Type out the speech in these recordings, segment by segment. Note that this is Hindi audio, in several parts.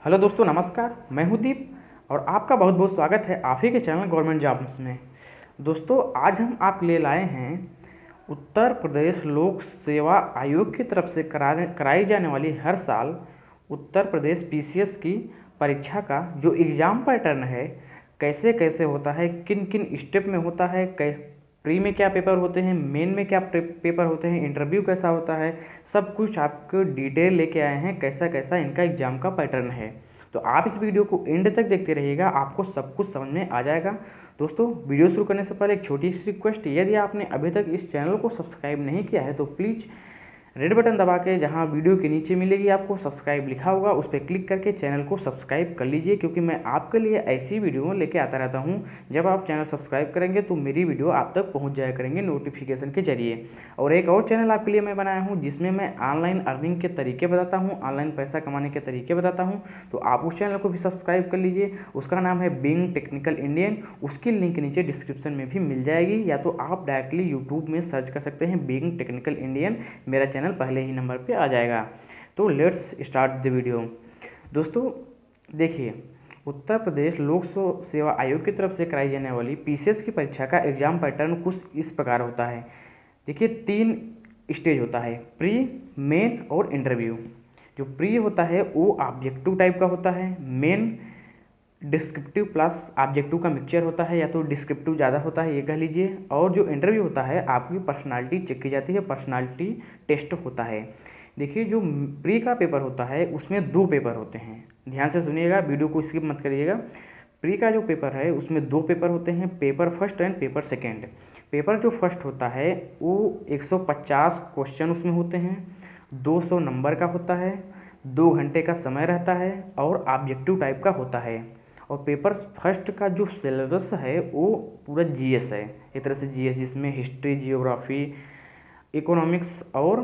हेलो दोस्तों, नमस्कार। मैं हूं दीप और आपका बहुत बहुत स्वागत है आप ही के चैनल गवर्नमेंट जॉब्स में। दोस्तों, आज हम आपके लिए लाए हैं उत्तर प्रदेश लोक सेवा आयोग की तरफ से कराई जाने वाली हर साल उत्तर प्रदेश पीसीएस की परीक्षा का जो एग्ज़ाम पैटर्न है, कैसे कैसे होता है, किन किन स्टेप में होता है, कैसे प्री में क्या पेपर होते हैं, मेन में क्या पेपर होते हैं, इंटरव्यू कैसा होता है, सब कुछ आपको डिटेल लेके आए हैं कैसा कैसा इनका एग्ज़ाम का पैटर्न है। तो आप इस वीडियो को एंड तक देखते रहिएगा, आपको सब कुछ समझ में आ जाएगा। दोस्तों, वीडियो शुरू करने से पहले एक छोटी सी रिक्वेस्ट, यदि आपने अभी तक इस चैनल को सब्सक्राइब नहीं किया है तो प्लीज़ रेड बटन दबा के जहाँ वीडियो के नीचे मिलेगी आपको सब्सक्राइब लिखा होगा, उस पर क्लिक करके चैनल को सब्सक्राइब कर लीजिए, क्योंकि मैं आपके लिए ऐसी वीडियो लेके आता रहता हूँ। जब आप चैनल सब्सक्राइब करेंगे तो मेरी वीडियो आप तक पहुँच जाया करेंगे नोटिफिकेशन के जरिए। और एक और चैनल आपके लिए मैं बनाया हूँ जिसमें मैं ऑनलाइन अर्निंग के तरीके बताता हूँ, ऑनलाइन पैसा कमाने के तरीके बताता हूँ, तो आप उस चैनल को भी सब्सक्राइब कर लीजिए। उसका नाम है बीइंग टेक्निकल इंडियन, उसकी लिंक नीचे डिस्क्रिप्शन में भी मिल जाएगी, या तो आप डायरेक्टली यूट्यूब में सर्च कर सकते हैं बीइंग टेक्निकल इंडियन, मेरा चैनल पहले ही नंबर पे आ जाएगा। तो लेट्स स्टार्ट द वीडियो। दोस्तों देखिए, उत्तर प्रदेश लोक सेवा आयोग की तरफ से कराई जाने वाली पीसीएस की परीक्षा का एग्जाम पैटर्न कुछ इस प्रकार होता है। देखिए, 3 स्टेज होता है, प्री, मेन और इंटरव्यू। जो प्री होता है वो ऑब्जेक्टिव टाइप का होता है, मेन डिस्क्रिप्टिव प्लस ऑब्जेक्टिव का मिक्सचर होता है, या तो डिस्क्रिप्टिव ज़्यादा होता है ये कह लीजिए, और जो इंटरव्यू होता है आपकी पर्सनालिटी चेक की जाती है, पर्सनालिटी टेस्ट होता है। देखिए, जो प्री का पेपर होता है उसमें 2 पेपर होते हैं, ध्यान से सुनिएगा, वीडियो को स्किप मत करिएगा। प्री का जो पेपर है उसमें 2 पेपर होते हैं, paper first and paper second. Paper जो फर्स्ट होता है वो 150 क्वेश्चन उसमें होते हैं, 200 नंबर का होता है, 2 घंटे का समय रहता है और ऑब्जेक्टिव टाइप का होता है। और पेपर फर्स्ट का जो सिलेबस है वो पूरा जीएस है, एक तरह से जीएस, जिसमें हिस्ट्री, जियोग्राफी, इकोनॉमिक्स और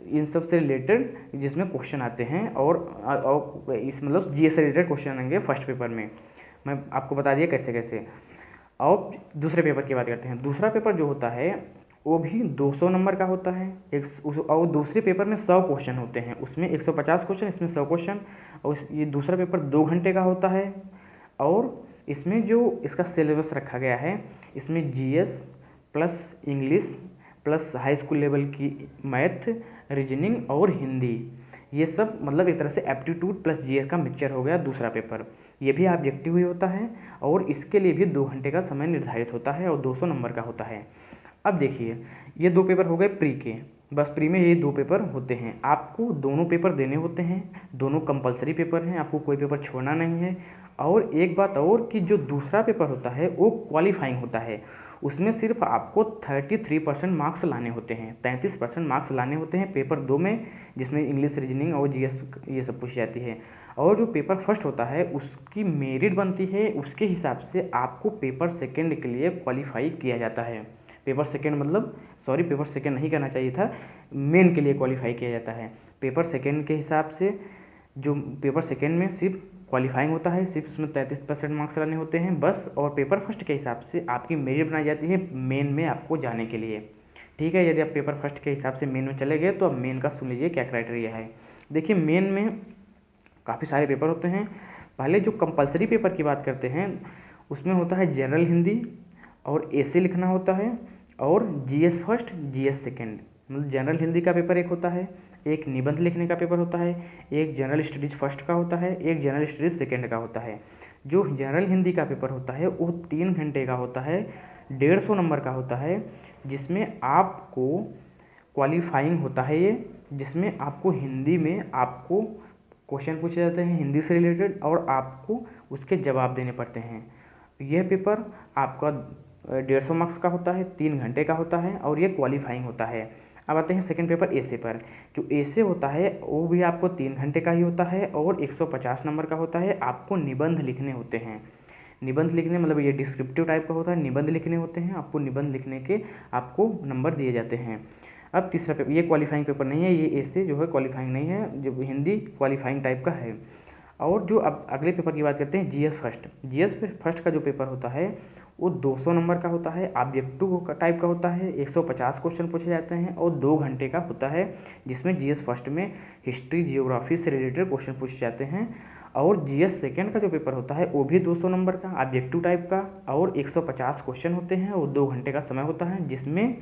इन सब से रिलेटेड जिसमें क्वेश्चन आते हैं, और इस मतलब जीएस से रिलेटेड क्वेश्चन आएंगे फर्स्ट पेपर में। मैं आपको बता दिया कैसे कैसे। और दूसरे पेपर की बात करते हैं। दूसरा पेपर जो होता है वो भी 200 नंबर का होता है, और दूसरे पेपर में 100 क्वेश्चन होते हैं, उसमें 150 क्वेश्चन, इसमें 100 क्वेश्चन। और ये दूसरा पेपर 2 घंटे का होता है, और इसमें जो इसका सिलेबस रखा गया है, इसमें GS plus English plus high school level की मैथ, रीजनिंग और हिंदी, ये सब मतलब एक तरह से एप्टीट्यूड प्लस जीएस का मिक्सचर हो गया दूसरा पेपर। ये भी ऑब्जेक्टिव ही होता है और इसके लिए भी 2 घंटे का समय निर्धारित होता है और 200 नंबर का होता है। अब देखिए, ये 2 पेपर हो गए प्री के, बस प्री में ये 2 पेपर होते हैं, आपको दोनों पेपर देने होते हैं, दोनों कंपलसरी पेपर हैं, आपको कोई पेपर छोड़ना नहीं है। और एक बात और कि जो दूसरा पेपर होता है वो क्वालिफाइंग होता है, उसमें सिर्फ आपको 33% मार्क्स लाने होते हैं, 33% मार्क्स लाने होते हैं पेपर 2 में, जिसमें इंग्लिश, रीजनिंग और जीएस ये सब पूछी जाती है। और जो पेपर फर्स्ट होता है उसकी मेरिट बनती है, उसके हिसाब से आपको पेपर सेकेंड के लिए क्वालिफाई किया जाता है। पेपर सेकेंड मतलब, सॉरी, पेपर सेकेंड नहीं करना चाहिए था, मेन के लिए क्वालिफाई किया जाता है। पेपर सेकेंड के हिसाब से जो पेपर सेकेंड में सिर्फ क्वालिफाइंग होता है, सिर्फ उसमें 33% मार्क्स लाने होते हैं बस, और पेपर फर्स्ट के हिसाब से आपकी मेरिट बनाई जाती है मेन में आपको जाने के लिए। ठीक है, यदि आप पेपर फर्स्ट के हिसाब से मेन में चले गए तो अब मेन का सुन लीजिए क्या क्राइटेरिया है। देखिए, मेन में काफ़ी सारे पेपर होते हैं। पहले जो कंपलसरी पेपर की बात करते हैं उसमें होता है जनरल हिंदी, और ऐसे लिखना होता है, और जीएस फर्स्ट, जीएस सेकेंड। मतलब जनरल हिंदी का पेपर एक होता है, एक निबंध लिखने का पेपर होता है, एक जनरल स्टडीज फर्स्ट का होता है, एक जनरल स्टडीज सेकेंड का होता है। जो जनरल हिंदी का पेपर होता है वो 3 घंटे का होता है, 150 नंबर का होता है, जिसमें आपको क्वालिफाइंग होता है ये, जिसमें आपको हिंदी में आपको क्वेश्चन पूछे जाते हैं हिंदी से रिलेटेड, और आपको उसके जवाब देने पड़ते हैं। यह पेपर आपका 150 मार्क्स का होता है, 3 घंटे का होता है, और ये क्वालिफाइंग होता है। अब आते हैं सेकंड पेपर ऐसे पर। जो ऐसे होता है वो भी आपको 3 घंटे का ही होता है और 150 नंबर का होता है। आपको निबंध लिखने होते हैं, निबंध लिखने मतलब ये डिस्क्रिप्टिव टाइप का होता है, निबंध लिखने होते हैं, आपको निबंध लिखने के आपको नंबर दिए जाते हैं। अब तीसरा पेपर, ये क्वालिफाइंग पेपर नहीं है, ये ऐसे जो है क्वालिफाइंग नहीं है, जो हिंदी क्वालिफाइंग टाइप का है। और जो अब अगले पेपर की बात करते हैं, जीएस फर्स्ट। जीएस फर्स्ट का जो पेपर होता है वो 200 नंबर का होता है, ऑब्जेक्टिव टाइप का होता है, 150 क्वेश्चन पूछे जाते हैं और 2 घंटे का होता है, जिसमें जीएस फर्स्ट में हिस्ट्री जियोग्राफी से रिलेटेड क्वेश्चन पूछे जाते हैं। और जीएस सेकेंड का जो पेपर होता है वो भी 200 नंबर का ऑब्जेक्टिव टाइप का और 150 क्वेश्चन होते हैं और 2 घंटे का समय होता है, जिसमें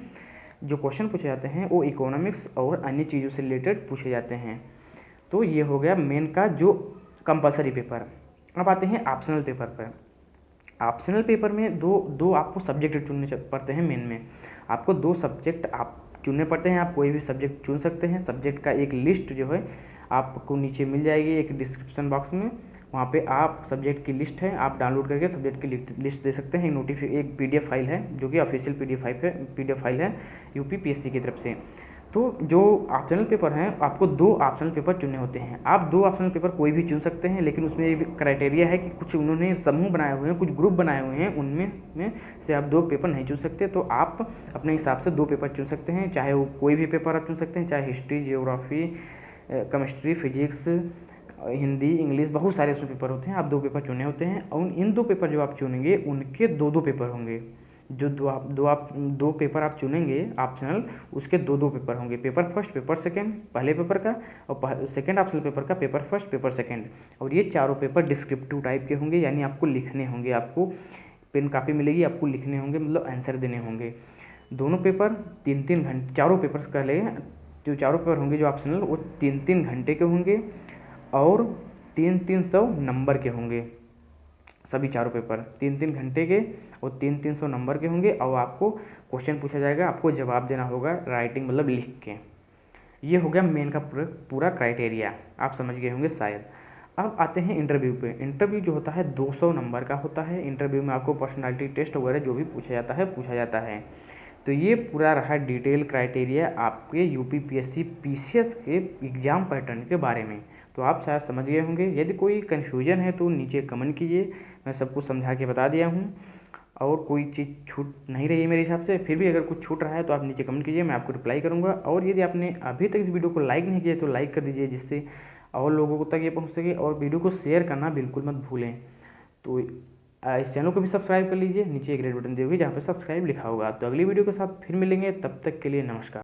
जो क्वेश्चन पूछे जाते हैं वो इकोनॉमिक्स और अन्य चीज़ों से रिलेटेड पूछे जाते हैं। तो ये हो गया मेन का जो कंपलसरी पेपर। अब आते हैं ऑप्शनल पेपर पर। ऑप्शनल पेपर में दो आपको सब्जेक्ट चुनने पड़ते हैं। मेन में आपको 2 सब्जेक्ट आप चुनने पड़ते हैं। आप कोई भी सब्जेक्ट चुन सकते हैं। सब्जेक्ट का एक लिस्ट जो है आपको नीचे मिल जाएगी एक डिस्क्रिप्शन बॉक्स में, वहाँ पे आप सब्जेक्ट की लिस्ट है, आप डाउनलोड करके सब्जेक्ट की लिस्ट दे सकते हैं। एक पीडीएफ फाइल है जो कि ऑफिशियल पीडीएफ फाइल है यूपीपीएससी की तरफ से। तो जो ऑप्शनल पेपर हैं आपको 2 ऑप्शनल पेपर चुनने होते हैं। आप 2 ऑप्शनल पेपर कोई भी चुन सकते हैं, लेकिन उसमें ये क्राइटेरिया है कि कुछ उन्होंने समूह बनाए हुए हैं, कुछ ग्रुप बनाए हुए हैं, उनमें से आप 2 पेपर नहीं चुन सकते। तो आप अपने हिसाब से 2 पेपर चुन सकते हैं, चाहे वो कोई भी पेपर आप चुन सकते हैं, चाहे history, geography, chemistry, physics, Hindi, English, बहुत सारे उसमें पेपर होते हैं। आप 2 पेपर चुने होते हैं और इन 2 पेपर जो आप चुनेंगे उनके 2-2 पेपर होंगे। जो दो पेपर आप चुनेंगे ऑप्शनल, उसके 2-2 पेपर होंगे। पेपर फर्स्ट, पेपर सेकंड पहले पेपर का, और सेकंड ऑप्शनल पेपर का पेपर फर्स्ट, पेपर सेकंड। और ये चारों पेपर डिस्क्रिप्टिव टाइप के होंगे, यानी आपको लिखने होंगे, आपको पेन कापी मिलेगी, आपको लिखने होंगे, मतलब आंसर देने होंगे। दोनों पेपर 3-3 घंटे, चारों पेपर का लें, जो चारों पेपर होंगे जो ऑप्शनल वो 3-3 घंटे के होंगे और 300 नंबर के होंगे। सभी चारों पेपर 3-3 घंटे के और 300 नंबर के होंगे और आपको क्वेश्चन पूछा जाएगा, आपको जवाब देना होगा राइटिंग मतलब लिख के। ये हो गया मेन का पूरा क्राइटेरिया, आप समझ गए होंगे शायद। अब आते हैं इंटरव्यू पे। इंटरव्यू जो होता है 200 नंबर का होता है। इंटरव्यू में आपको पर्सनालिटी टेस्ट वगैरह जो भी पूछा जाता है। तो ये पूरा रहा डिटेल क्राइटेरिया आपके यूपीपीएससी पीसीएस के एग्ज़ाम पैटर्न के बारे में। तो आप शायद समझ गए होंगे। यदि कोई कन्फ्यूजन है तो नीचे कमेंट कीजिए, मैं सब कुछ समझा के बता दिया हूँ। और कोई चीज़ छूट नहीं रही है मेरे हिसाब से, फिर भी अगर कुछ छूट रहा है तो आप नीचे कमेंट कीजिए, मैं आपको रिप्लाई करूँगा। और यदि आपने अभी तक इस वीडियो को लाइक नहीं किया तो लाइक कर दीजिए, जिससे और लोगों तक ये पहुँच सके। और वीडियो को शेयर करना बिल्कुल मत भूलें। तो इस चैनल को भी सब्सक्राइब कर लीजिए, नीचे एक रेड बटन दी होगी जहाँ पर सब्सक्राइब लिखा होगा। तो अगली वीडियो के साथ फिर मिलेंगे, तब तक के लिए नमस्कार।